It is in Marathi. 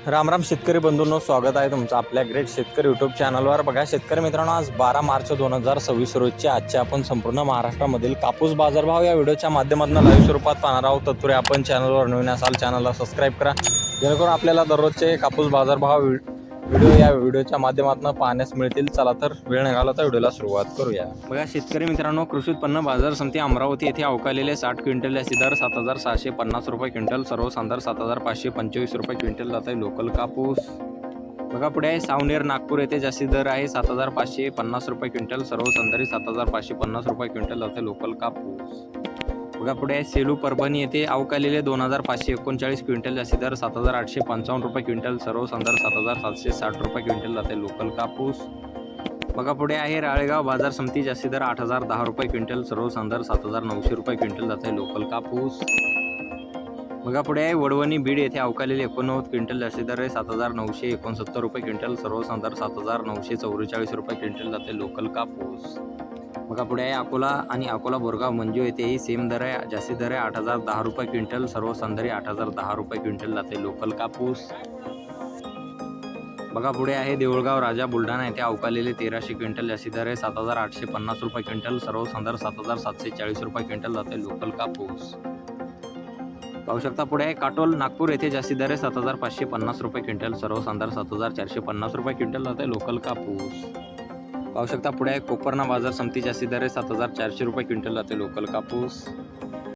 राम राम शेतकरी बंधूंनो, स्वागत आहे तुमचं आपल्या ग्रेट शेतकरी यूट्यूब चॅनलवर। बघा शेतकरी मित्रांनो, आज 12 मार्च 2026 रोजचे आजचे आपण संपूर्ण महाराष्ट्रामधील कापूस बाजारभाव या व्हिडिओच्या माध्यमातून लाईव्ह स्वरूपात पाहणार आहोत। तत्पूर्वी आपण चॅनलवर नवीन असाल चॅनलला सबस्क्राईब करा, जेणेकरून आपल्याला दररोजचे कापूस बाजारभाव व्हिडिओ या व्हिडिओच्या माध्यमातून पाहण्यास मिळतील। चला तर वेळ न घालवता व्हिडिओला सुरुवात करूया। बघा शेतकरी मित्रांनो, कृषी उत्पन्न बाजार समिती अमरावती येथे अवकालेले 60 क्विंटल याची दर 7,650 रुपये क्विंटल, सर्वसाधारण 7,525 रुपये क्विंटल जात आहे लोकल कापूस। बघा पुढे आहे सावनेर नागपूर येथे जास्ती दर आहे 7,550 रुपये क्विंटल, सर्वसाधारण 7,550 रुपये क्विंटल जात आहे लोकल कापूस। बघा पुढे आहे सेलू परभणी येथे अवकालेले 2,539 क्विंटल जास्ती दर 7,855 रुपये क्विंटल, सर्वसाधारण 7,760 रुपये क्विंटल जाते लोकल कापूस। बघा पुढे आहे राळेगाव बाजार समिती जास्ती दर 8,010 रुपये क्विंटल, सर्वसाधारण 7,900 रुपये क्विंटल जाते लोकल कापूस। बघा पुढे आहे वडवणी बीड येथे अवकालेले 89 क्विंटल जास्ती दर आहे 7,969 रुपये क्विंटल, सर्वसाधारण 7,944 रुपये क्विंटल जाते लोकल कापूस। बघा पुढे आहे अकोला आणि अकोला बोरगाव मंजू येथेही सेम दर आहे, जास्ती दर आहे 8,010 रुपये क्विंटल, सर्वसाधारण 8,010 रुपये क्विंटल जाते लोकल कापूस। बघा पुढे आहे देऊळगाव राजा बुलढाणा येथे अवकालेले 1300 क्विंटल जास्ती दर आहे 7,850 रुपये क्विंटल, सर्वसाधारण 7,740 रुपये क्विंटल जाते लोकल कापूस। पाहू शकता पुढे आहे काटोल नागपूर येथे जास्ती दर आहे 7,550 रुपये क्विंटल, सर्वसाधारण 7,450 रुपये क्विंटल जाते लोकल कापूस। पाहू शकता पुढे आहे कोपरना बाजार समिती जास्ती दर आहे 7,400 रुपये क्विंटल जाते लोकल कापूस।